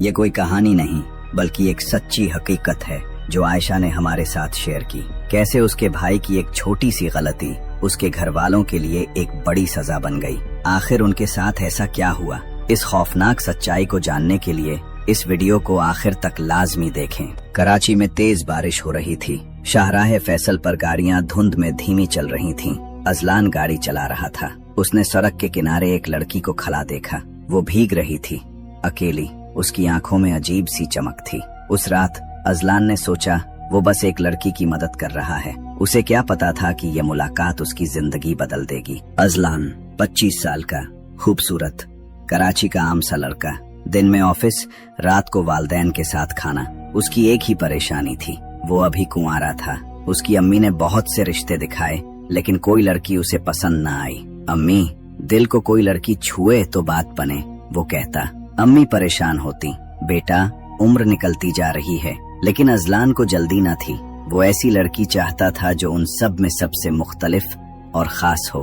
ये कोई कहानी नहीं बल्कि एक सच्ची हकीकत है जो आयशा ने हमारे साथ शेयर की। कैसे उसके भाई की एक छोटी सी गलती उसके घर वालों के लिए एक बड़ी सजा बन गई। आखिर उनके साथ ऐसा क्या हुआ? इस खौफनाक सच्चाई को जानने के लिए इस वीडियो को आखिर तक लाजमी देखें। कराची में तेज बारिश हो रही थी। शाहराह फैसल पर गाड़ियां धुंध में धीमी चल रही थीं। अजलान गाड़ी चला रहा था। उसने सड़क के किनारे एक लड़की को खड़ा देखा। वो भीग रही थी, अकेली। उसकी आंखों में अजीब सी चमक थी। उस रात अजलान ने सोचा वो बस एक लड़की की मदद कर रहा है। उसे क्या पता था कि यह मुलाकात उसकी जिंदगी बदल देगी। अजलान 25 साल का, खूबसूरत, कराची का आम सा लड़का। दिन में ऑफिस, रात को वालदैन के साथ खाना। उसकी एक ही परेशानी थी, वो अभी कुंवारा था। उसकी अम्मी ने बहुत से रिश्ते दिखाए लेकिन कोई लड़की उसे पसंद न आई। अम्मी, दिल को कोई लड़की छुए तो बात बने, वो कहता। अम्मी परेशान होती, बेटा उम्र निकलती जा रही है। लेकिन अजलान को जल्दी न थी। वो ऐसी लड़की चाहता था जो उन सब में सबसे मुख्तलिफ और खास हो।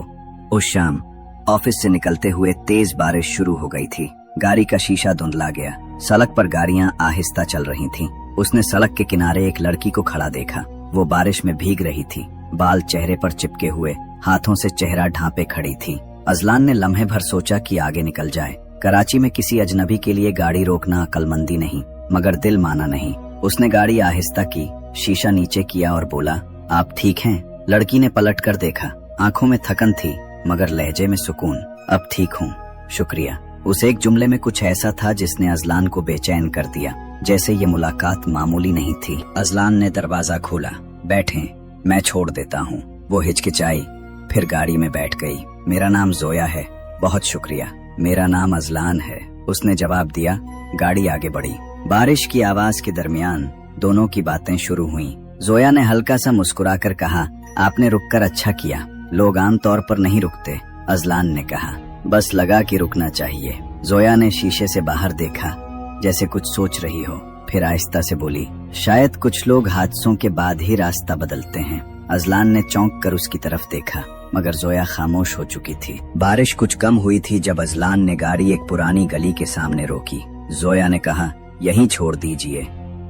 उस शाम ऑफिस से निकलते हुए तेज बारिश शुरू हो गई थी। गाड़ी का शीशा धुंधला गया। सड़क पर गाड़ियां आहिस्ता चल रही थीं। उसने सड़क के किनारे एक लड़की को खड़ा देखा। वो बारिश में भीग रही थी, बाल चेहरे पर चिपके हुए, हाथों से चेहरा ढांपे खड़ी थी। अजलान ने लम्हे भर सोचा कि आगे निकल जाए। कराची में किसी अजनबी के लिए गाड़ी रोकना अक्लमंदी नहीं, मगर दिल माना नहीं। उसने गाड़ी आहिस्ता की, शीशा नीचे किया और बोला, आप ठीक हैं? लड़की ने पलट कर देखा। आंखों में थकन थी मगर लहजे में सुकून। अब ठीक हूँ, शुक्रिया। उस एक जुमले में कुछ ऐसा था जिसने अजलान को बेचैन कर दिया, जैसे ये मुलाकात मामूली नहीं थी। अजलान ने दरवाजा खोला। बैठें, मैं छोड़ देता हूँ। वो हिचकिचाई, फिर गाड़ी में बैठ गई। मेरा नाम जोया है। बहुत शुक्रिया। मेरा नाम अजलान है, उसने जवाब दिया। गाड़ी आगे बढ़ी। बारिश की आवाज के दरमियान दोनों की बातें शुरू हुई। जोया ने हल्का सा मुस्कुराकर कहा, आपने रुककर अच्छा किया। लोग आमतौर पर नहीं रुकते। अजलान ने कहा, बस लगा कि रुकना चाहिए। जोया ने शीशे से बाहर देखा, जैसे कुछ सोच रही हो। फिर आहिस्ता से बोली, शायद कुछ लोग हादसों के बाद ही रास्ता बदलते हैं। अजलान ने चौंक कर उसकी तरफ देखा, मगर जोया खामोश हो चुकी थी। बारिश कुछ कम हुई थी जब अजलान ने गाड़ी एक पुरानी गली के सामने रोकी। जोया ने कहा, यहीं छोड़ दीजिए,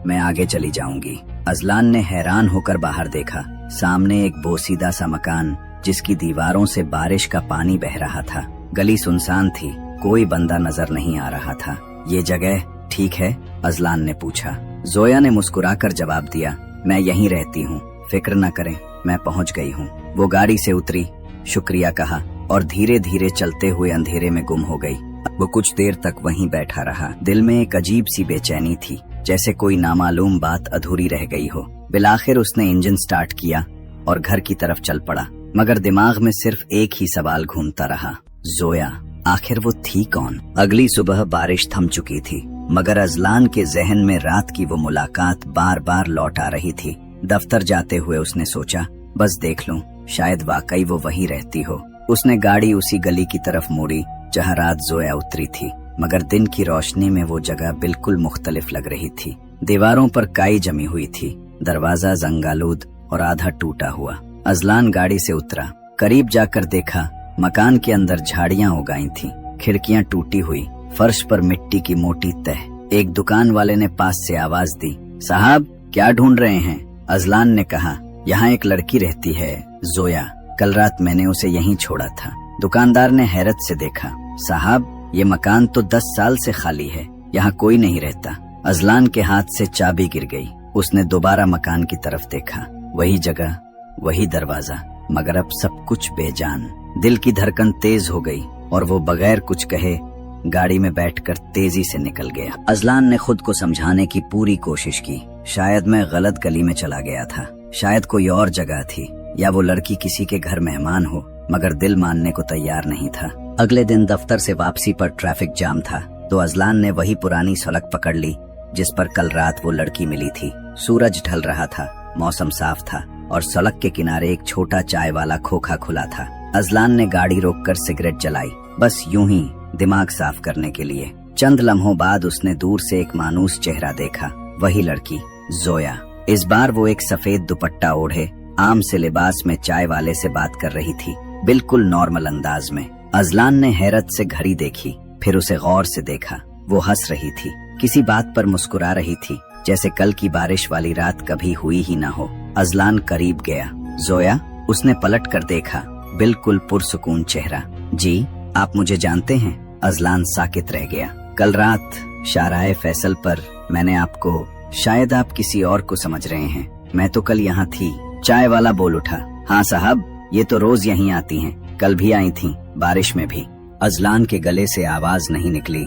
मैं आगे चली जाऊंगी। अजलान ने हैरान होकर बाहर देखा। सामने एक बोसीदा सा मकान जिसकी दीवारों से बारिश का पानी बह रहा था। गली सुनसान थी, कोई बंदा नजर नहीं आ रहा था। ये जगह ठीक है? अजलान ने पूछा। जोया ने मुस्कुराकर जवाब दिया, मैं यहीं रहती हूँ, फिक्र न करें, मैं पहुँच गई हूँ। वो गाड़ी से उतरी, शुक्रिया कहा और धीरे धीरे चलते हुए अंधेरे में गुम हो गई। वो कुछ देर तक वहीं बैठा रहा। दिल में एक अजीब सी बेचैनी थी, जैसे कोई नामालूम बात अधूरी रह गई हो। बिलाखिर उसने इंजन स्टार्ट किया और घर की तरफ चल पड़ा, मगर दिमाग में सिर्फ एक ही सवाल घूमता रहा, जोया, आखिर वो थी कौन? अगली सुबह बारिश थम चुकी थी, मगर अजलान के जहन में रात की वो मुलाकात बार बार लौट आ रही थी। दफ्तर जाते हुए उसने सोचा, बस देख लूं, शायद वाकई वो वहीं रहती हो। उसने गाड़ी उसी गली की तरफ मोड़ी जहां रात जोया उतरी थी, मगर दिन की रोशनी में वो जगह बिल्कुल मुख्तलिफ लग रही थी। दीवारों पर काई जमी हुई थी, दरवाजा जंगालूद और आधा टूटा हुआ। अजलान गाड़ी से उतरा। करीब जाकर देखा, मकान के अंदर झाड़ियां उगाई थीं, खिड़कियां टूटी हुई, फर्श पर मिट्टी की मोटी तह। एक दुकान वाले ने पास से आवाज दी, साहब क्या ढूंढ रहे हैं? अजलान ने कहा, यहाँ एक लड़की रहती है, जोया, कल रात मैंने उसे यहीं छोड़ा था। दुकानदार ने हैरत से देखा, साहब ये मकान तो 10 साल से खाली है, यहाँ कोई नहीं रहता। अजलान के हाथ से चाबी गिर गई। उसने दोबारा मकान की तरफ देखा, वही जगह, वही दरवाजा, मगर अब सब कुछ बेजान। दिल की धड़कन तेज हो गई और वो बगैर कुछ कहे गाड़ी में बैठकर तेजी से निकल गया। अजलान ने खुद को समझाने की पूरी कोशिश की, शायद मैं गलत गली में चला गया था, शायद कोई और जगह थी, या वो लड़की किसी के घर मेहमान हो, मगर दिल मानने को तैयार नहीं था। अगले दिन दफ्तर से वापसी पर ट्रैफिक जाम था, तो अजलान ने वही पुरानी सड़क पकड़ ली जिस पर कल रात वो लड़की मिली थी। सूरज ढल रहा था, मौसम साफ था और सड़क के किनारे एक छोटा चाय वाला खोखा खुला था। अजलान ने गाड़ी रोककर सिगरेट जलाई, बस यूं ही दिमाग साफ करने के लिए। चंद लम्हों बाद उसने दूर से एक मानूस चेहरा देखा, वही लड़की, जोया। इस बार वो एक सफेद दुपट्टा ओढ़े आम से लिबास में चाय वाले से बात कर रही थी, बिल्कुल नॉर्मल अंदाज में। अजलान ने हैरत से घड़ी देखी, फिर उसे गौर से देखा। वो हंस रही थी, किसी बात पर मुस्कुरा रही थी, जैसे कल की बारिश वाली रात कभी हुई ही ना हो। अजलान करीब गया। जोया, उसने पलट कर देखा, बिल्कुल पुरसुकून चेहरा। जी, आप मुझे जानते हैं? अजलान साकित रह गया। कल रात शाहराए फैसल पर मैंने आपको, शायद आप किसी और को समझ रहे हैं, मैं तो कल यहाँ थी। चाय वाला बोल उठा। हाँ साहब, ये तो रोज यहीं आती हैं, कल भी आई थी, बारिश में भी। अजलान के गले से आवाज नहीं निकली।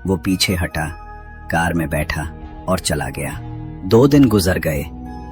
वो पीछे हटा, कार में बैठा और चला गया। 2 दिन गुजर गए,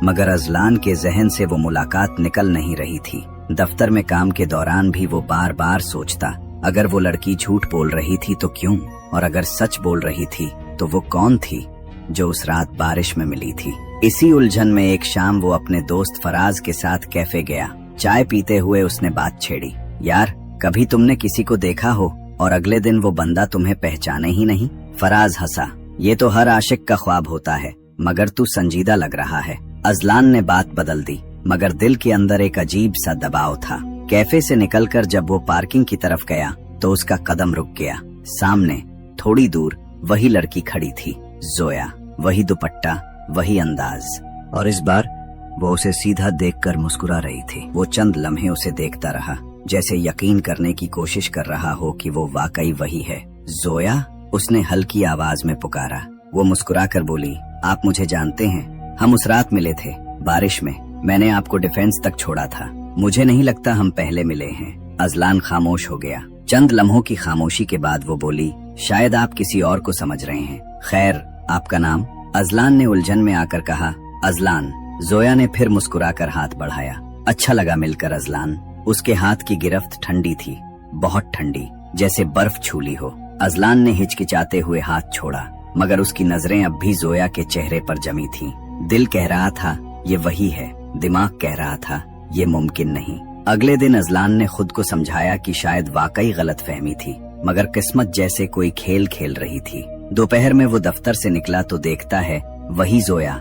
मगर अजलान के जहन से वो मुलाकात निकल नहीं रही थी। दफ्तर में काम के दौरान भी वो बार बार सोचता, अगर वो लड़की झूठ बोल रही थी तो क्यों, और अगर सच बोल रही थी तो वो कौन थी जो उस रात बारिश में मिली थी। इसी उलझन में एक शाम वो अपने दोस्त फराज के साथ कैफे गया। चाय पीते हुए उसने बात छेड़ी, यार कभी तुमने किसी को देखा हो और अगले दिन वो बंदा तुम्हें पहचाने ही नहीं? फराज हंसा, ये तो हर आशिक का ख्वाब होता है, मगर तू संजीदा लग रहा है। अजलान ने बात बदल दी, मगर दिल के अंदर एक अजीब सा दबाव था। कैफे से निकलकर जब वो पार्किंग की तरफ गया तो उसका कदम रुक गया। सामने थोड़ी दूर वही लड़की खड़ी थी, जोया, वही दुपट्टा, वही अंदाज, और इस बार वो उसे सीधा देखकर मुस्कुरा रही थी। वो चंद लम्हे उसे देखता रहा, जैसे यकीन करने की कोशिश कर रहा हो कि वो वाकई वही है। जोया, उसने हल्की आवाज में पुकारा। वो मुस्कुराकर बोली, आप मुझे जानते हैं, हम उस रात मिले थे बारिश में, मैंने आपको डिफेंस तक छोड़ा था, मुझे नहीं लगता हम पहले मिले हैं। अजलान खामोश हो गया। चंद लम्हों की खामोशी के बाद वो बोली, शायद आप किसी और को समझ रहे हैं। खैर, आपका नाम? अजलान ने उलझन में आकर कहा, अजलान। जोया ने फिर मुस्कुराकर हाथ बढ़ाया। अच्छा लगा मिलकर अजलान। उसके हाथ की गिरफ्त ठंडी थी, बहुत ठंडी, जैसे बर्फ छूली हो। अजलान ने हिचकिचाते हुए हाथ छोड़ा, मगर उसकी नजरें अब भी जोया के चेहरे पर जमी थीं। दिल कह रहा था ये वही है, दिमाग कह रहा था ये मुमकिन नहीं। अगले दिन अजलान ने खुद को समझाया कि शायद वाकई गलतफहमी थी, मगर किस्मत जैसे कोई खेल खेल रही थी। दोपहर में वो दफ्तर से निकला तो देखता है वही जोया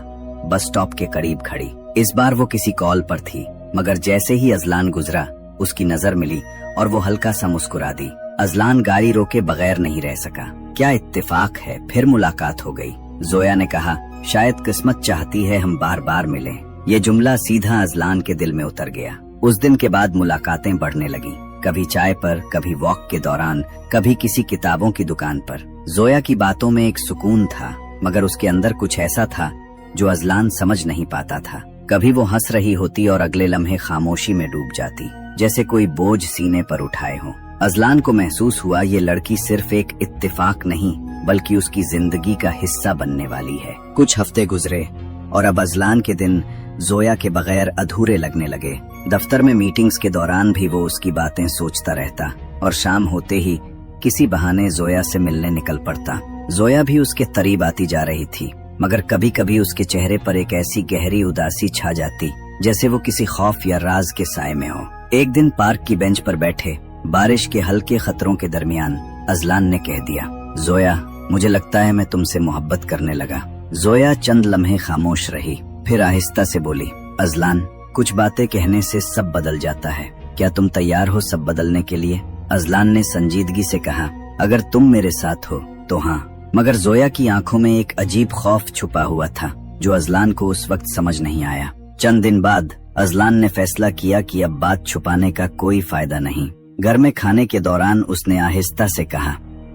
बस स्टॉप के करीब खड़ी। इस बार वो किसी कॉल पर थी, मगर जैसे ही अजलान गुजरा उसकी नजर मिली और वो हल्का सा मुस्कुरा दी। अजलान गाड़ी रोके बगैर नहीं रह सका। क्या इत्तेफाक है, फिर मुलाकात हो गई। जोया ने कहा, शायद किस्मत चाहती है हम बार बार मिलें। ये जुमला सीधा अजलान के दिल में उतर गया। उस दिन के बाद मुलाकातें बढ़ने लगी, कभी चाय पर, कभी वॉक के दौरान, कभी किसी किताबों की दुकान पर। जोया की बातों में एक सुकून था, मगर उसके अंदर कुछ ऐसा था जो अजलान समझ नहीं पाता था। कभी वो हंस रही होती और अगले लम्हे खामोशी में डूब जाती, जैसे कोई बोझ सीने पर उठाए हो। अजलान को महसूस हुआ ये लड़की सिर्फ एक इत्तेफाक नहीं, बल्कि उसकी जिंदगी का हिस्सा बनने वाली है। कुछ हफ्ते गुजरे और अब अजलान के दिन जोया के बगैर अधूरे लगने लगे। दफ्तर में मीटिंग्स के दौरान भी वो उसकी बातें सोचता रहता और शाम होते ही किसी बहाने जोया से मिलने निकल पड़ता। जोया भी उसके करीब आती जा रही थी, मगर कभी कभी उसके चेहरे पर एक ऐसी गहरी उदासी छा जाती जैसे वो किसी खौफ या राज के साए में हो। एक दिन पार्क की बेंच पर बैठे बारिश के हल्के खतरों के दरमियान अजलान ने कह दिया, जोया, मुझे लगता है मैं तुमसे मोहब्बत करने लगा। जोया चंद लम्हे खामोश रही, फिर आहिस्ता से बोली, अजलान, कुछ बातें कहने से सब बदल जाता है, क्या तुम तैयार हो सब बदलने के लिए? अजलान ने संजीदगी से कहा, अगर तुम मेरे साथ हो तो हाँ। मगर जोया की आंखों में एक अजीब खौफ छुपा हुआ था जो अजलान को उस वक्त समझ नहीं आया। चंद दिन बाद अजलान ने फैसला किया कि अब बात छुपाने का कोई फायदा नहीं। घर में खाने के दौरान उसने आहिस्ता से कहा,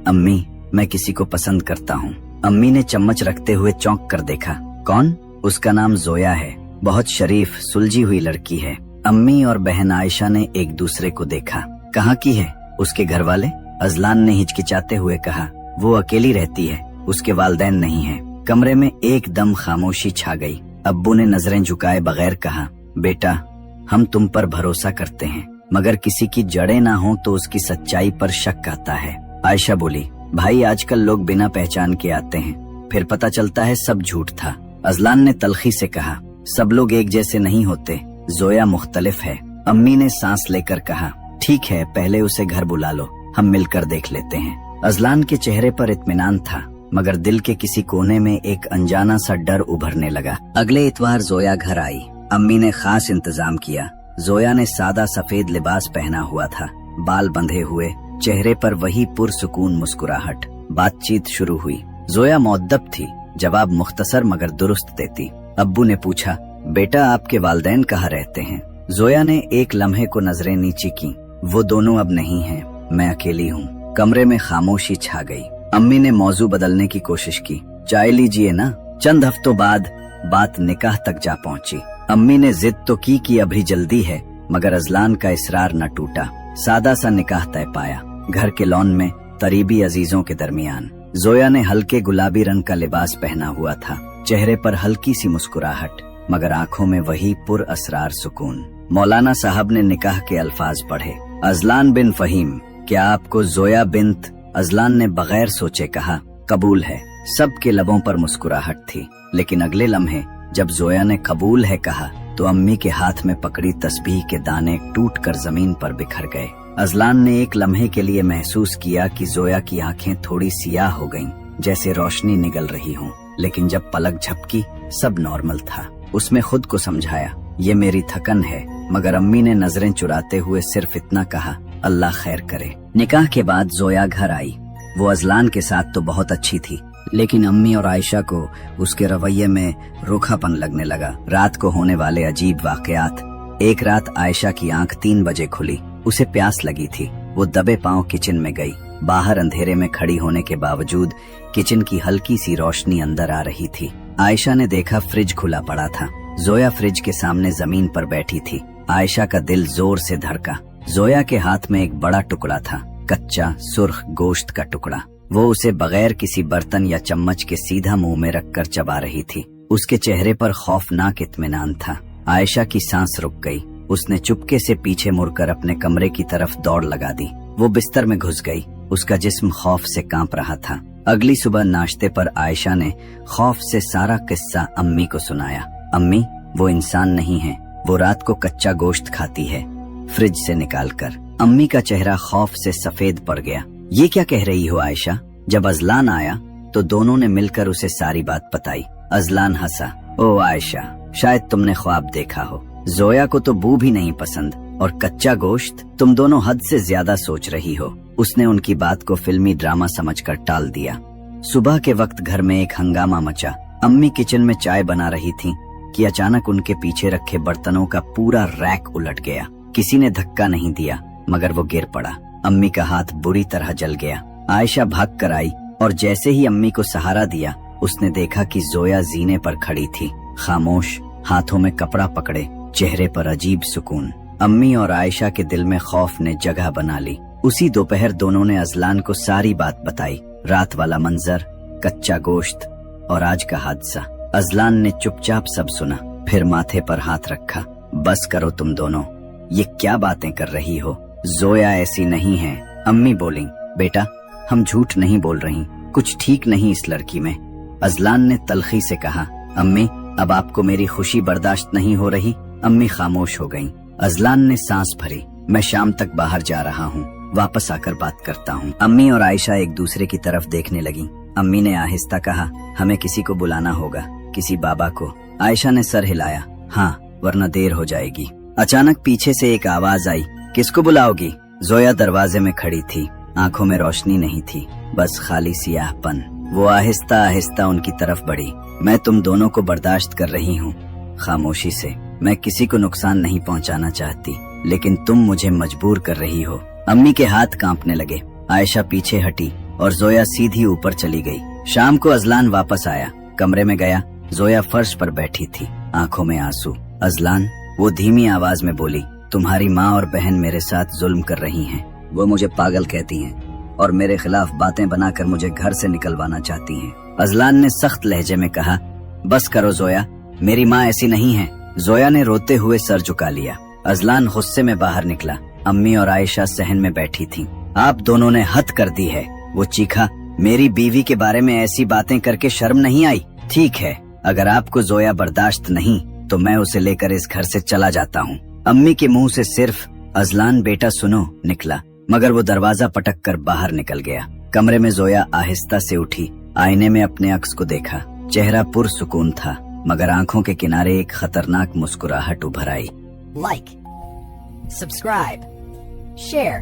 अम्मी, मैं किसी को पसंद करता हूँ। अम्मी ने चम्मच रखते हुए चौंक कर देखा। कौन? उसका नाम जोया है, बहुत शरीफ सुलझी हुई लड़की है। अम्मी और बहन आयशा ने एक दूसरे को देखा। कहाँ की है? उसके घर वाले? अजलान ने हिचकिचाते हुए कहा, वो अकेली रहती है, उसके वालिदैन नहीं है। कमरे में एकदम खामोशी छा गई। अब्बू ने नजरें झुकाए बगैर कहा, बेटा, हम तुम पर भरोसा करते हैं, मगर किसी की जड़ें ना हो तो उसकी सच्चाई पर शक आता है। आयशा बोली, भाई, आजकल लोग बिना पहचान के आते हैं, फिर पता चलता है सब झूठ था। अजलान ने तलखी से कहा, सब लोग एक जैसे नहीं होते, जोया मुख्तलिफ है। अम्मी ने सांस लेकर कहा, ठीक है, पहले उसे घर बुला लो, हम मिलकर देख लेते हैं। अजलान के चेहरे पर इत्मीनान था, मगर दिल के किसी कोने में एक अनजाना सा डर उभरने लगा। अगले इतवार जोया घर आई। अम्मी ने खास इंतजाम किया। जोया ने सादा सफेद लिबास पहना हुआ था, बाल बंधे हुए, चेहरे पर वही पुरसुकून मुस्कुराहट। बातचीत शुरू हुई। जोया मुअद्दब थी, जवाब मुख्तसर मगर दुरुस्त देती। अब्बू ने पूछा, बेटा आपके वालिदैन कहाँ रहते हैं? जोया ने एक लम्हे को नजरें नीची की। वो दोनों अब नहीं हैं, मैं अकेली हूँ। कमरे में खामोशी छा गई। अम्मी ने मौजू बदलने की कोशिश की, चाय लीजिए ना। चंद हफ्तों बाद बात निकाह तक जा पहुंची। अम्मी ने जिद तो की कि अभी जल्दी है, मगर अजलान का इसरार न टूटा। सादा सा निकाह तय पाया, घर के लॉन में करीबी अजीजों के दरमियान। जोया ने हल्के गुलाबी रंग का लिबास पहना हुआ था, चेहरे पर हल्की सी मुस्कुराहट, मगर आंखों में वही पुर असरार सुकून। मौलाना साहब ने निकाह के अल्फाज पढ़े, अजलान बिन फहीम। क्या आपको जोया बिन्त? अजलान ने बगैर सोचे कहा, कबूल है। सबके लबों पर मुस्कुराहट थी, लेकिन अगले लम्हे जब जोया ने कबूल है कहा तो अम्मी के हाथ में पकड़ी तस्बीह के दाने टूटकर जमीन पर बिखर गए। अजलान ने एक लम्हे के लिए महसूस किया कि जोया की आंखें थोड़ी सियाह हो गईं, जैसे रोशनी निगल रही हो, लेकिन जब पलक झपकी सब नॉर्मल था। उसमें खुद को समझाया, ये मेरी थकन है, मगर अम्मी ने नजरें चुराते हुए सिर्फ इतना कहा, अल्लाह खैर करे। निकाह के बाद जोया घर आई। वो अजलान के साथ तो बहुत अच्छी थी, लेकिन अम्मी और आयशा को उसके रवैये में रूखापन लगने लगा। रात को होने वाले अजीब वाकयात। एक रात आयशा की आंख 3 बजे खुली। उसे प्यास लगी थी। वो दबे पांव किचन में गई। बाहर अंधेरे में खड़ी होने के बावजूद किचन की हल्की सी रोशनी अंदर आ रही थी। आयशा ने देखा फ्रिज खुला पड़ा था। जोया फ्रिज के सामने जमीन पर बैठी थी। आयशा का दिल जोर से धड़का। जोया के हाथ में एक बड़ा टुकड़ा था, कच्चा सुर्ख गोश्त का टुकड़ा। वो उसे बगैर किसी बर्तन या चम्मच के सीधा मुंह में रखकर चबा रही थी। उसके चेहरे पर खौफनाक इत्मीनान था। आयशा की सांस रुक गई। उसने चुपके से पीछे मुड़कर अपने कमरे की तरफ दौड़ लगा दी। वो बिस्तर में घुस गई। उसका जिस्म खौफ से कांप रहा था। अगली सुबह नाश्ते पर आयशा ने खौफ से सारा किस्सा अम्मी को सुनाया। अम्मी, वो इंसान नहीं है, वो रात को कच्चा गोश्त खाती है, फ्रिज से निकालकर। अम्मी का चेहरा खौफ से सफेद पड़ गया। ये क्या कह रही हो आयशा? जब अजलान आया तो दोनों ने मिलकर उसे सारी बात बताई। अजलान हंसा, ओ आयशा, शायद तुमने ख्वाब देखा हो। जोया को तो बू भी नहीं पसंद, और कच्चा गोश्त, तुम दोनों हद से ज्यादा सोच रही हो। उसने उनकी बात को फिल्मी ड्रामा समझकर टाल दिया। सुबह के वक्त घर में एक हंगामा मचा। अम्मी किचन में चाय बना रही थीं कि अचानक उनके पीछे रखे बर्तनों का पूरा रैक उलट गया। किसी ने धक्का नहीं दिया, मगर वो गिर पड़ा। अम्मी का हाथ बुरी तरह जल गया। आयशा भाग कर आई और जैसे ही अम्मी को सहारा दिया, उसने देखा कि जोया जीने पर खड़ी थी, खामोश, हाथों में कपड़ा पकड़े, चेहरे पर अजीब सुकून। अम्मी और आयशा के दिल में खौफ ने जगह बना ली। उसी दोपहर दोनों ने अजलान को सारी बात बताई। रात वाला मंजर, कच्चा गोश्त और आज का हादसा। अजलान ने चुपचाप सब सुना, फिर माथे पर हाथ रखा। बस करो तुम दोनों, ये क्या बातें कर रही हो? जोया ऐसी नहीं है। अम्मी बोली, बेटा हम झूठ नहीं बोल रही, कुछ ठीक नहीं इस लड़की में। अजलान ने तलखी से कहा, अम्मी अब आपको मेरी खुशी बर्दाश्त नहीं हो रही? अम्मी खामोश हो गईं। अजलान ने सांस भरी, मैं शाम तक बाहर जा रहा हूँ, वापस आकर बात करता हूँ। अम्मी और आयशा एक दूसरे की तरफ देखने लगी। अम्मी ने आहिस्ता कहा, हमें किसी को बुलाना होगा, किसी बाबा को। आयशा ने सर हिलाया, हाँ, वरना देर हो जाएगी। अचानक पीछे से एक आवाज आई, किसको बुलाओगी? जोया दरवाजे में खड़ी थी, आंखों में रोशनी नहीं थी, बस खाली सियाहपन। वो आहिस्ता आहिस्ता उनकी तरफ बढ़ी। मैं तुम दोनों को बर्दाश्त कर रही हूँ, खामोशी से। मैं किसी को नुकसान नहीं पहुँचाना चाहती, लेकिन तुम मुझे मजबूर कर रही हो। अम्मी के हाथ कांपने लगे। आयशा पीछे हटी और जोया सीधी ऊपर चली गई। शाम को अजलान वापस आया। कमरे में गया, जोया फर्श पर बैठी थी, आंखों में आंसू। अजलान, वो धीमी आवाज में बोली, तुम्हारी माँ और बहन मेरे साथ जुल्म कर रही हैं। वो मुझे पागल कहती हैं और मेरे खिलाफ बातें बनाकर मुझे घर से निकलवाना चाहती हैं। अजलान ने सख्त लहजे में कहा, बस करो जोया, मेरी माँ ऐसी नहीं है। जोया ने रोते हुए सर झुका लिया। अजलान गुस्से में बाहर निकला। अम्मी और आयशा सहन में बैठी थीं। आप दोनों ने हद कर दी है, वो चीखा। मेरी बीवी के बारे में ऐसी बातें करके शर्म नहीं आई? ठीक है, अगर आपको जोया बर्दाश्त नहीं तो मैं उसे लेकर इस घर से चला जाता हूँ। अम्मी के मुंह से सिर्फ अजलान बेटा सुनो निकला, मगर वो दरवाजा पटक कर बाहर निकल गया। कमरे में जोया आहिस्ता से उठी, आईने में अपने अक्स को देखा। चेहरा पुरसुकून था, मगर आंखों के किनारे एक खतरनाक मुस्कुराहट उभर आई। Like, subscribe, share.